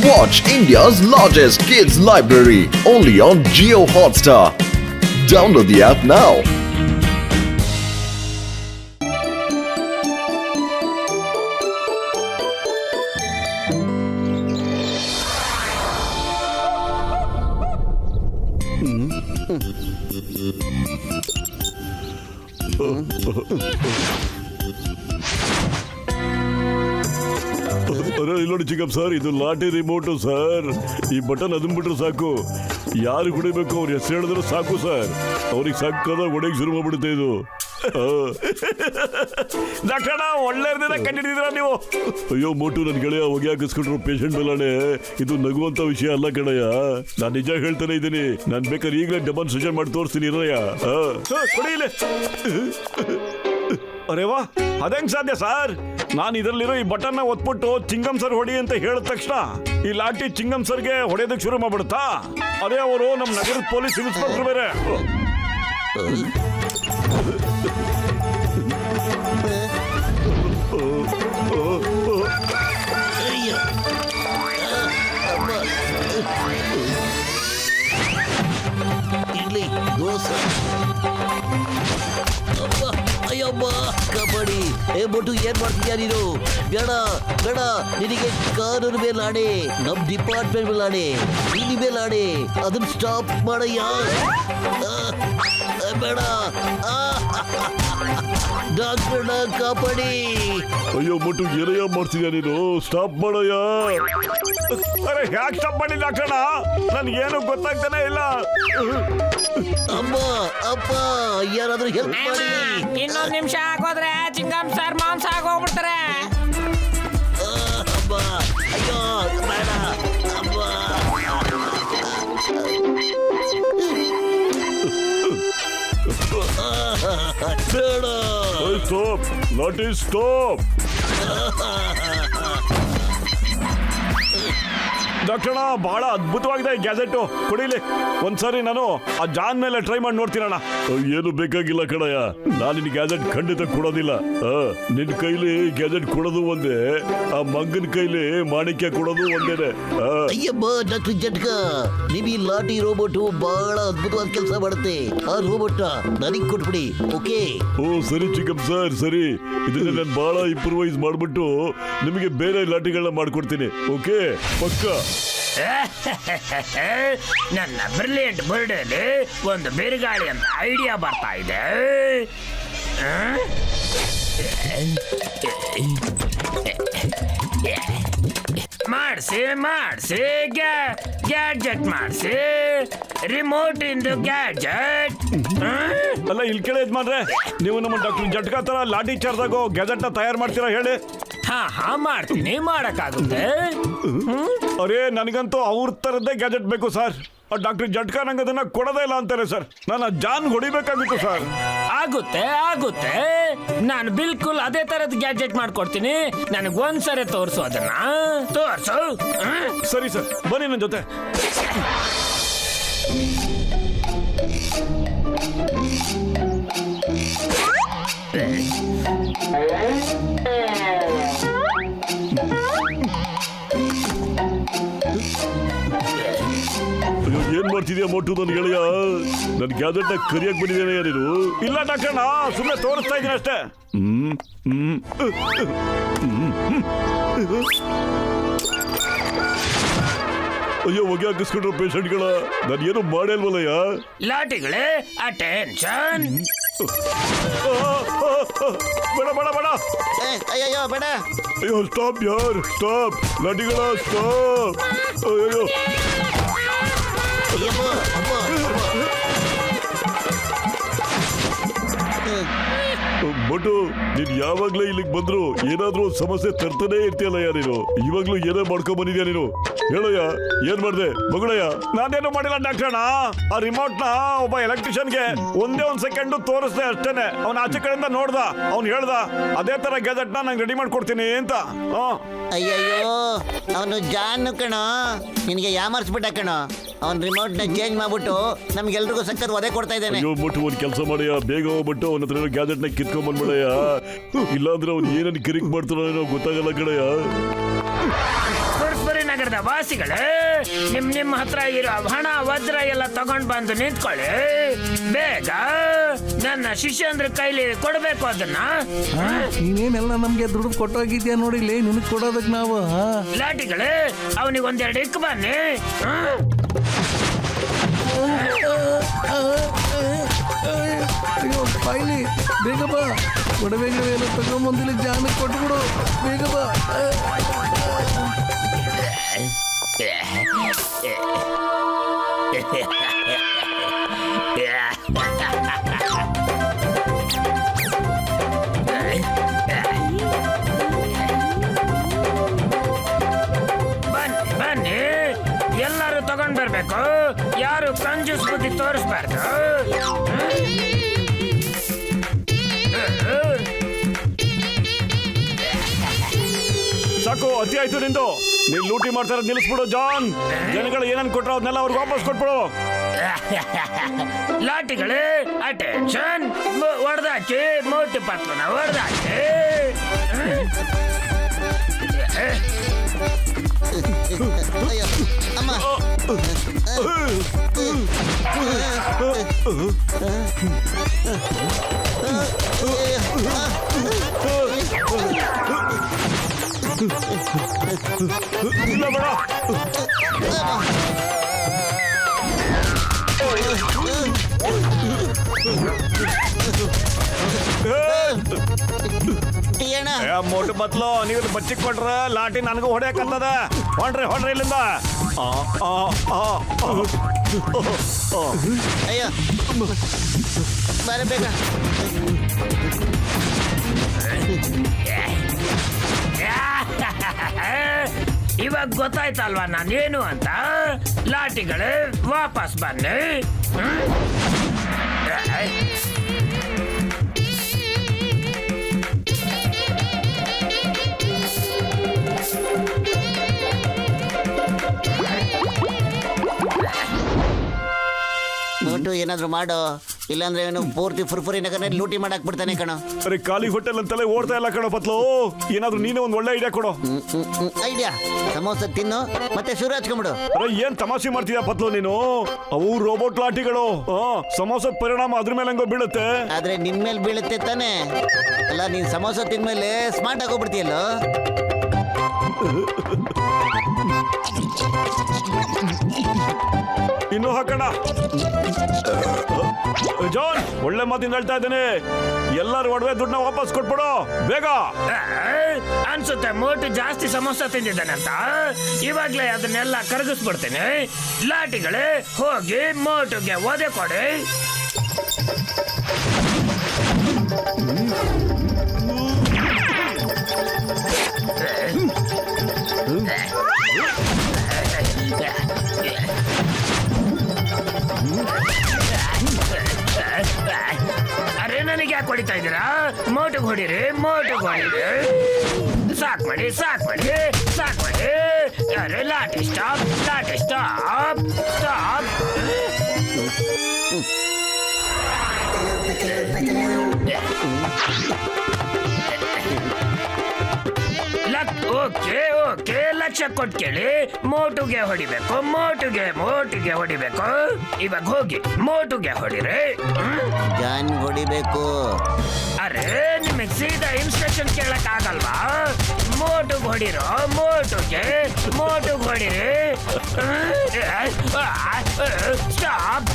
Watch India's largest kids library only on Jio Hotstar. Download the app now. ಇಲ್ಲಿ ನೋಡಿ ಚಿಕ್ಕಪ್ಪ sir, ಇದು ಲಾಟಿ remote sir. ಈ button ಅದನ್ ಬಿಟ್ರೆ ಸಾಕು, ಯಾರು ಹೊಡಿಬೇಕು ಅವ್ರ ಹೆಸರು ಹೇಳಿದ್ರೆ ಸಾಕು ಸರ್, ಅವ್ರಿಗೆ ಸಾಕಾದ ಹೊಡೆಗೆ ಶುರು ಮಾಡ್ಬಿಡುತ್ತೆ ಇದು. ಡಾಕ್ಟರ್ ಒಳ್ಳೆ ದಿನ ಕಂಡಿದ್ದೀರಾ ನೀವು. ಅಯ್ಯೋ ಮೋಟು, ನನ್ ಗೆಳೆಯ ಹೊಗೆ ಹಾಕಿಸ್ಕೊಂಡ್ರು ಪೇಷಂಟ್ ಮೇಲಾನೆ, ಇದು ನಗುವಂತ ವಿಷಯ ಅಲ್ಲ ಕಣಯ್ಯ. ನಾನ್ ನಿಜ ಹೇಳ್ತಾನೆ ಇದ್ದೀನಿ. ನಾನ್ ಬೇಕಾದ್ರೆ ಈಗಲೇ ಡೆಮಾನ್ಸ್ಟ್ರೇಷನ್ ಮಾಡಿ ತೋರಿಸ್ತೀನಿ ಇರಯ್ಯ. ಕುಡಿಯಿಲ್ಲ. ಅರೆ ವಾ, ಅದೇಂಗ್ ಸಾಧ್ಯ ಸರ್? ನಾನು ಇದರಲ್ಲಿರೋ ಈ ಬಟನ್ನ ಒತ್ಬಿಟ್ಟು ಚಿಂಗಂ ಸರ್ ಹೊಡಿ ಅಂತ ಹೇಳಿದ ತಕ್ಷಣ ಈ ಲಾಟಿ ಚಿಂಗಂ ಸರ್ಗೆ ಹೊಡೆಯೋದಕ್ಕೆ ಶುರು ಮಾಡ್ಬಿಡುತ್ತಾ? ಅದೇ ಅವರು ನಮ್ಮ ನಗರದ ಪೊಲೀಸ್ ಇನ್ಸ್ಪೆಕ್ಟರ್ ಬೇರೆ. ಇಡ್ಲಿ ದೋಸೆ, ಅಯ್ಯಮ್ಮ ಕಬಡ್ಡಿ. ಏ ಬೋಟು, ಏನ್ ಮಾಡ್ತಿದ್ಯಾ ನೀನು? ಬೇಡ ಬೇಡ, ನಿನಗೆ ಕಾನೂನು ಮೇಲೆ ಆಣೆ, ನಮ್ ಡಿಪಾರ್ಟ್ಮೆಂಟ್ ಮೇಲೆ ಆಣೆ, ನಿನ್ನ ಮೇಲೆ ಆಣೆ, ಅದನ್ನ ಸ್ಟಾಪ್ ಮಾಡಯ್ಯ. ಬೇಡ, ಡಾಕ್ಟರ್ನ ಕಾಪಾಡಿ. ಅಯ್ಯೋ ಮೋಟು, ಏನಯ್ಯ ಮಾಡ್ತಿದ್ಯಾ ನೀನು? ಸ್ಟಾಪ್ ಮಾಡಯ್ಯ. ಅರೆ ಯಾಕೆ ಸ್ಟಾಪ್ ಮಾಡಿ ಡಾಕ್ಟರ್? ನನ್ಗೇನು ಗೊತ್ತಾಗ್ತಾನೆ ಇಲ್ಲ. ಅಮ್ಮ ಅಪ್ಪ, ಯಾರಾದ್ರೂ ಹೆಲ್ಪ್ ಮಾಡಿ. ಇನ್ನೊಂದು ನಿಮಿಷ ಆಗೋದ್ರೆ ಚಿಂಗಂ ಸರ್ ಮಾಂಸ ಆಗೋಗ್ಬಿಡ್ತಾರೆ. ಅಮ್ಮ, ಅಯ್ಯೋ ಬೇಡ ಅಮ್ಮ. ಬೇಡ. ಸ್ಟಾಪ್ ಲಾಟಿ, ಸ್ಟಾಪ್. ಡಾಕ್ಟರ್ ಬಹಳ ಅದ್ಭುತವಾಗಿದೆ ಈ ಗ್ಯಾಜೆಟ್. ಕೊಡಿಲಿ ಒಂದ್ಸರಿ, ನಾನು ಆ ಜಾನ್ ಮೇಲೆ ಟ್ರೈ ಮಾಡಿ ನೋಡ್ತೀನಣ್ಣ. ಏನು ಬೇಕಾಗಿಲ್ಲ ಕಣಯ್ಯ, ನಾನು ನಿನ್ ಗ್ಯಾಜೆಟ್ ಖಂಡಿತ ಕೊಡೋದಿಲ್ಲ. ನಿನ್ ಕೈಲಿ ಗ್ಯಾಜೆಟ್ ಕೊಡೋದು ಒಂದೇ, ಆ ಮಗನ ಕೈಲಿ ಮಾಣಿಕ್ಯ ಕೊಡೋದು ಒಂದೇನೆ. ಅಯ್ಯಮ್ಮ ಡಾಕ್ಟರ್ ಜಟ್ಕ, ನೀವು ಈ ಲಾಟಿ ರೋಬೋಟ್ ಬಹಳ ಅದ್ಭುತವಾದ ಕೆಲಸ ಮಾಡುತ್ತೆ. ಆ ರೋಬೋಟ್ ನನಗೆ ಕೊಟ್ಬಿಡಿ, ಓಕೆ? ಓ ಸರಿ ಚಿಕ್ಕಪ್ಪ ಸರ್, ಸರಿ. ಇದನ್ನ ನಾನು ಬಹಳ ಇಂಪ್ರೂವೈಸ್ ಮಾಡ್ಬಿಟ್ಟು ನಿಮಗೆ ಬೇರೆ ಲಾಟಿಗಳನ್ನ ಮಾಡ್ಕೊಡ್ತೀನಿ, ಓಕೆ? ಪಕ್ಕ. ನನ್ನ ಬ್ರಿಲಿಯಂಟ್ ಬರ್ಡೇಲಿ ಒಂದು ಬಿರುಗಾಳಿ ಅಂತ ಐಡಿಯಾ ಬರ್ತಾ ಇದೆ. ಮಾಡಿಸಿ ಮಾಡಿಸಿ ಗ್ಯಾಡ್ಜೆಟ್ ಮಾಡಿಸಿ, ರಿಮೋಟ್ ಇಂದು ಗ್ಯಾಡ್ಜೆಟ್. ಅಲ್ಲ ಇಲ್ಲಿ ಕೇಳಿ ಯಜಮಾನ್ರೆ, ನೀವು ನಮ್ಮ ಡಾಕ್ಟರ್ ಜಟ್ಕಾ ತರ ಲಾಠಿ ಚಾರ್ಜಾಗೋ ಗ್ಯಾಜೆಟ್ ನ ತಯಾರು ಮಾಡ್ತೀರಾ ಹೇಳಿ? ಹಾ ಮಾಡ್ತೀನಿ, ಮಾಡಕ್ಕಾಗುತ್ತೆ. ಅರೇ ನನಗಂತೂ ಅವ್ರ ತರದ್ದೇ ಗ್ಯಾಜೆಟ್ ಬೇಕು ಸರ್. ಡಾಕ್ಟರ್ ಜಟ್ಕಾ ನಂಗೆ ಅದನ್ನ ಕೊಡೋದೇ ಇಲ್ಲ ಅಂತಾರೆ ಸರ್. ನಾನು ಜಾನ್ ಹೊಡಿಬೇಕಾಗಿತ್ತು ಸರ್. ಆಗುತ್ತೆ, ನಾನು ಬಿಲ್ಕುಲ್ ಅದೇ ತರದ ಗ್ಯಾಜೆಟ್ ಮಾಡ್ಕೊಡ್ತೀನಿ. ನನಗೆ ಒಂದ್ಸರಿ ತೋರಿಸು, ಅದನ್ನ ತೋರಿಸು. ಸರಿ ಸರ್, ಬನ್ನಿ ನನ್ನ ಜೊತೆ. ಏನ್ ಮಾಡ್ತಿದ್ಯಾ ಮೋಟು ನನ್ ಗೆಳೆಯ? ನನ್ ಗ್ಯಾಜೆಟ್ ನ ಕರಿಯಾಕ್ ಬಂದಿದ್ದೇನೆ ನೀನು? ಇಲ್ಲ ಡಾಕ್ಟರ್, ಸುಮ್ಮನೆ ತೋರಿಸ್ತಾ ಇದ್ದೀನಿ ಅಷ್ಟೇ. ಅಯ್ಯೋ ಹೊಗೆ ಹಾಕಿಸ್ಕೊಂಡ್ರು ಪೇಷಂಟ್ಗಳ, ನಾನು ಏನು ಮಾಡೇ ಅಲ್ವಲ್ಲಯ್ಯ. ಲಾಟಿಗಳೇ ಅಟೆನ್ಷನ್. ಬೇಡ ಬೇಡ ಬೇಡ. ಅಯ್ಯಯ್ಯೋ ಬೇಡ. ಅಯ್ಯೋ ಸ್ಟಾಪ್ ಯಾರ್, ಸ್ಟಾಪ್ ಲಾಟಿಗಳ, ಸ್ಟಾಪ್. ಅಯ್ಯೋ ಅಯ್ಯಮ್ಮ ಅಮ್ಮ. ಬಟ್ಟು ನೀನ್ ಯಾವಾಗ್ಲೇ ಇಲ್ಲಿಗೆ ಬಂದ್ರು ಏನಾದ್ರೂ ಸಮಸ್ಯೆ ತರ್ತಾನೆ ಇರ್ತೀಯಲ್ಲಯ್ಯ ನೀನು. ಇವಾಗ್ಲೂ ಏನೇ ಮಾಡ್ಕೊಂಡ್ ಬಂದಿದ್ಯಾ ನೀನು? ಹೇಳಯ್ಯ, ಏನ್ ಮಾಡ್ದೆ ಮಗಳಯ್ಯ? ನಾನೇನು ಮಾಡಿಲ್ಲ ಡಾಕ್ಟರ್. ಆ ರಿಮೋಟ್ ನ ಒಬ್ಬ ಎಲೆಕ್ಟ್ರಿಷಿಯನ್ಗೆ ಒಂದೇ ಒಂದ್ ಸೆಕೆಂಡ್ ತೋರಿಸ್ದೆ ಅಷ್ಟೇನೆ. ಅವ್ನ ಆಚೆ ಕಡೆಯಿಂದ ನೋಡ್ದ, ಅವ್ನು ಹೇಳ್ದ ಅದೇ ತರ ಗ್ಯಾಜೆಟ್ ನ ನಂಗೆ ರೆಡಿ ಮಾಡ್ಕೊಡ್ತೀನಿ ಅಂತ. ಅಯ್ಯಯ್ಯೋ, ಅವನು ಜಾನು ಕಣೋ, ನಿನಗೆ ಯಾಮರ್ಸ್ಬಿಟ್ಟ ಕಣೋ. ಅವ್ನ ರಿಮೋಟ್ ನ ಚೇಂಜ್ ಮಾಡ್ಬಿಟ್ಟು ನಮ್ಗೆಲ್ರಿಗೂ ಸಕ್ಕತ್ ಒದೆ ಕೊಡ್ತಾ ಇದ್ದಾನೆ. ಅಯ್ಯೋ ಬಿಟ್ಟು ಒಂದ್ ಕೆಲಸ ಮಾಡಯ್ಯ, ಬೇಗ ಹೋಗ್ಬಿಟ್ಟು ಅವನ ಹತ್ರ ಗ್ಯಾಜೆಟ್ ನ ಕಿತ್ಕೊಂಡ್ ಬಂದ್ಬಿಡಯ್ಯ. ಇಲ್ಲಾಂದ್ರೆ ಅವ್ನು ಏನನ್ನ ಕಿರಿಕ್ ಮಾಡ್ತಾನೋ ಏನೋ ಗೊತ್ತಾಗಲ್ಲ ಕಣಯ್ಯ. ಸುರ್ಸ್ಪುರಿ ನಗರದ ವಾಸಿಗಳೇ, ನಿಮ್ಮ ಹತ್ರ ಇರೋ ಹಣ ವಜ್ರ ಎಲ್ಲ ತಗೊಂಡ್ ಬಂದು ನಿಂತ್ಕೊಳ್ಳಿ. ಬೇಗ ನನ್ನ ಶಿಷ್ಯಂದ್ರ ಕೈಲಿ ಕೊಡ್ಬೇಕು ಅದನ್ನ. ನೀನೇನೆಲ್ಲ ನಮ್ಗೆ ದುಡ್ಡು ಕೊಟ್ಟೋಗಿದ್ಯಾ ನೋಡಿಲಿ, ನಿನಗ್ ಕೊಡೋದಕ್ ನಾವು. ಲಾಟಿಗಳೇ, ಅವನಿಗೆ ಒಂದೆರಡು ಇಕ್ ಬನ್ನಿ. ಅಯ್ಯೋ ಬಾಯ್ಲಿ, ಬೇಗ ಬಾ. ಒಡವೆಗಳೆಲ್ಲ ತಗೊಂಬಂದಿಲ್ಲ, ಜಾನಕ್ಕೆ ಕೊಟ್ಬಿಡು, ಬೇಗ ಬಾ. ಬನ್ನಿ, ಎಲ್ಲರೂ ತಗೊಂಡ್ ಬರ್ಬೇಕು. ಯಾರು ಕಂಜೂಸ್ ಬುದ್ಧಿ ತೋರಿಸ್ಬಾರ್ದು. ಸಾಕು, ಅತಿ ಆಯ್ತು ನಿಂದು. ನೀನ್ ಲೂಟಿ ಮಾಡ್ತಾರ ನಿಲ್ಲಿಸ್ಬಿಡು ಜಾನ್. ಜನಗಳು ಏನನ್ ಕೊಟ್ರೋ ಅದನ್ನೆಲ್ಲ ಅವ್ರಿಗೆ ವಾಪಸ್ ಕೊಟ್ಬಿಡು. ಲಾಟಿಗಳೇ, ಅಟೆನ್ಷನ್. ಹೊಡೆದಾಕಿ, ಮೋಟು ಪತ್ಲನ ಹೊಡೆದಾಕಿ. ಅಯ್ಯೋ ಅಮ್ಮ. ಇಲ್ಲ ಬೇಡ. ಅಣ್ಣ, ಮೋಟು ಬತ್ಲು, ನೀವು ಬಚ್ಚಿಕ್ ಕೊಟ್ರ ಲಾಟಿ ನನಗೂ ಹೊಡೆಯಕತ್ತದ. ಹೊಡ್ರಿ ಇಲ್ಲಿಂದ. ಅಯ್ಯೋ ಬರಬೇಕ. ಇವಾಗ ಗೊತ್ತಾಯ್ತಲ್ವಾ ನಾನೇನು ಅಂತ. ಲಾಟಿಗಳೇ, ವಾಪಸ್ ಬನ್ನಿ. ನೋಟು ಏನಾದ್ರು ಮಾಡು, ಇಲ್ಲಾಂದ್ರೆ ಇವನು ಪೂರ್ತಿ ಫುರ್ಫುರಿ ನಗರನಲ್ಲಿ ಲೂಟಿ ಮಾಡಕ್ ಬಿಡ್ತಾನೆ ಕಣೋ. ಅರೆ ಖಾಲಿ ಹೋಟೆಲ್ ಅಂತಲೇ ಓಡ್ತಾ ಇಲ್ಲ ಕಣೋ ಪತ್ಲು. ಏನಾದ್ರು ನೀನೇ ಒಂದ್ ಒಳ್ಳೆ ಐಡಿಯಾ ಕೊಡು. ಐಡಿಯಾ? ಸಮೋಸ ತಿನ್ನು ಮತ್ತೆ ಶುರು ಹಚ್ಕೊಂಬಿಡು. ಅರೆ ಏನ್ ತಮಾಷೆ ಮಾಡ್ತೀಯ ಪತ್ಲು ನೀನು? ಅವು ರೋಬೋಟ್ ಲಾಟಿಗಳು. ಸಮೋಸದ ಪರಿಣಾಮ ಅದ್ರ ಮೇಲೆ ಹಂಗೋ ಬೀಳುತ್ತೆ. ಆದ್ರೆ ನಿನ್ ಮೇಲೆ ಬೀಳುತ್ತೆ ತಾನೆ. ಅಲ್ಲ, ನೀನ್ ಸಮೋಸ ತಿಂದ್ಮೇಲೆ ಸ್ಮಾರ್ಟ್ ಆಗೋಗ್ಬಿಡ್ತೀಯಲ್ಲೋ. ಇನ್ನು ಹಾಕೋಣ. ಜಾನ್, ಒಳ್ಳೆ ಮಾತಿಂದ ಹೇಳ್ತಾ ಇದ್ದೇನೆ. ಎಲ್ಲರೂ ಒಡವೆ ದುಡ್ಡನ್ನ ವಾಪಸ್ ಕೊಟ್ಬಿಡು ಬೇಗ. ಅನ್ಸುತ್ತೆ ಮೋಟು ಜಾಸ್ತಿ ಸಮೋಸ ತಿಂದಿದ್ದಾನಂತ. ಇವಾಗ್ಲೇ ಅದನ್ನೆಲ್ಲ ಕರಗಿಸ್ಬಿಡ್ತೀನಿ. ಲಾಟಿಗಳೇ, ಹೋಗಿ ಮೋಟುಗೆ ಒದೆ ಕೊಡಿ. ಅರೆ ನನಗೆ ಯಾಕೆ ಹೊಡಿತಾ ಇದ್ದೀರಾ? ಮೋಟುಗೆ ಹೊಡಿರಿ, ಮೋಟುಗೆ ಹೊಡಿರಿ. ಸಾಕ್ ಮಾಡಿ. ಅರೆ ಲಾಟಿ ಸ್ಟಾಪ್. ಓಕೆ, ಲಕ್ಷ ಕೊಟ್ಟು ಕೇಳಿ. ಮೋಟುಗೆ ಹೊಡಿಬೇಕು. ಇವಾಗ ಹೋಗಿ ಮೋಟುಗೆ ಹೊಡಿರಿ. ಜಾನ್ ಹೊಡಿಬೇಕು. ಅರೆ ನಿಮಗೆ ಸೀದಾ ಇನ್ಸ್ಟ್ರಕ್ಷನ್ ಕೇಳಕ್ ಆಗಲ್ವಾ? ಮೋಟುಗೆ ಹೊಡಿರೋ, ಮೋಟುಗೆ ಹೊಡಿರಿ. ಸ್ಟಾಪ್.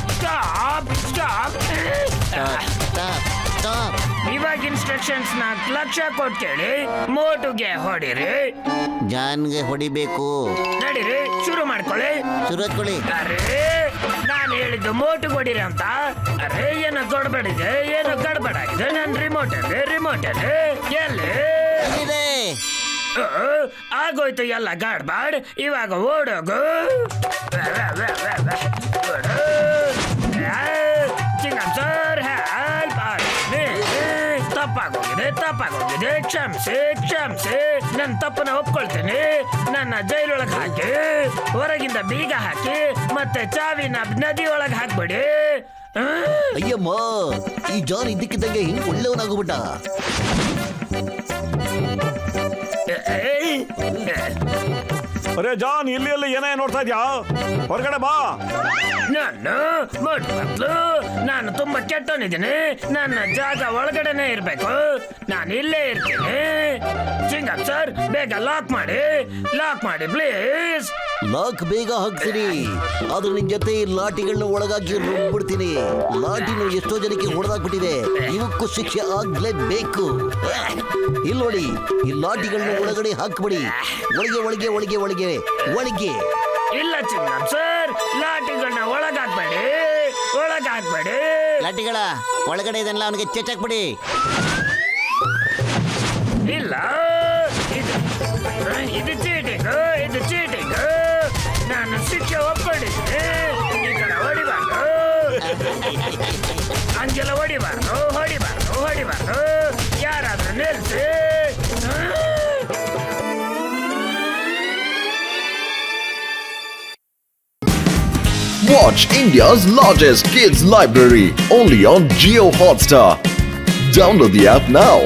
ಇವಾಗ ಇನ್ಸ್ಟ್ರಕ್ಷನ್ಸ್ 4 ಲಕ್ಷ ಕೊಟ್ಟು ಕೇಳಿ. ಮೋಟುಗೆ ಹೊಡಿರಿ. ಜಾನ್ಗೆ ಹೊಡಿಬೇಕು. ನಡೀರಿ, ಶುರು ಮಾಡ್ಕೊಳ್ಳಿ. ಶುರು ಹಚ್ಕೊಳ್ಳಿ. ಅರೆ ನಾನು ಹೇಳಿದ್ದು ಮೋಟುಗೆ ಹೊಡಿರಿ ಅಂತ. ಅರೆ ಏನೋ ಗಡ್ಬಡ ಆಗಿದೆ. ನನ್ನ ರಿಮೋಟ್ ಎಲ್ಲಿ? ಆಗೋಯ್ತು ಎಲ್ಲ ಗಡ್ಬಾಡ್. ಇವಾಗ ಓಡೋಗು. Chingam sir, help. ತಪ್ಪಾಗೋಗಿದೆ. ಕ್ಷಮಿಸಿ. ನನ್ನ ತಪ್ಪನ್ನ ಒಪ್ಕೊಳ್ತೀನಿ. ನನ್ನ ಜೈಲೊಳಗೆ ಹಾಕಿ, ಹೊರಗಿಂದ ಬೀಗ ಹಾಕಿ, ಮತ್ತೆ ಚಾವಿನ ನದಿ ಒಳಗೆ ಹಾಕ್ಬಿಡಿ. ಅಯ್ಯಮ್ಮ, ಈ ಜಾನ್ ಇದ್ದಕ್ಕಿದ್ದಂಗೆ ಹಿಂಗ್ ಒಳ್ಳೆಯವನಾಗ್ಬಿಟ್ಟ. ಅರೆ ಜಾನ್, ಇಲ್ಲಿ ಅಲ್ಲಿ ಏನೇ ನೋಡ್ತಾ ಇದ್ಯಾ? ಹೊರಗಡೆ ಬಾ. ನಾನು ತುಂಬಾ ಕೆಟ್ಟವನಿದ್ದೀನಿ. ನನ್ನ ಜಾಗ ಒಳಗಡೆನೆ ಇರ್ಬೇಕು. ನಾನು ಇಲ್ಲೇ ಇರ್ತೀನಿ. ಚಿಂಗಂ ಸರ್, ಬೇಗ ಲಾಕ್ ಮಾಡಿ ಪ್ಲೀಸ್. ಲಾಕ್ ಬೇಗ ಹಾಕ್ತೀನಿ, ಆದ್ರೆ ನಿನ್ ಜೊತೆ ಈ ಲಾಟಿಗಳನ್ನ ಒಳಗಾಗಿ ರುಬ್ಬಿಡ್ತೀನಿ. ಲಾಟಿನ ಎಷ್ಟೋ ಜನಕ್ಕೆ ಹೊಡೆದಾಕ್ಬಿಟ್ಟಿದೆ, ಇವಕ್ಕೂ ಶಿಕ್ಷೆ ಆಗ್ಲೇಬೇಕು. ಇಲ್ಲಿ ನೋಡಿ, ಈ ಲಾಟಿಗಳನ್ನ ಒಳಗಡೆ ಹಾಕ್ಬಿಡಿ. ಒಳಗೆ ಒಳಗೆ ಒಳಗೆ ಒಳಗೆ ಒಳಗೆ. ಇಲ್ಲ ಚಿಂಗಂ ಸರ್, ಲಾಟಿಗಳನ್ನ ಒಳಗಾಕ್ಬೇಡಿ. ಲಾಟಿಗಳ ಒಳಗಡೆ ಇದೆಲ್ಲ ಅವನಿಗೆ ಚೆಚ್ಚಾಕ್ಬಿಡಿ. ಇಲ್ಲ, ಇದು ಚೀಟಿಂಗ್. ನಾನು ಶಿಕ್ಷೆ ಒಪ್ಕೊಂಡಿದ್ದೀನಿ. ಈ ತರ ಹೊಡಿಬಾರ್ದು, ಹಂಗೆಲ್ಲ ಹೊಡಿಬಾರ್ದು. ಯಾರಾದ್ರೂ ನಿಲ್ಸಿ. Watch India's largest kids library only on Geo Hotstar. Download the app now.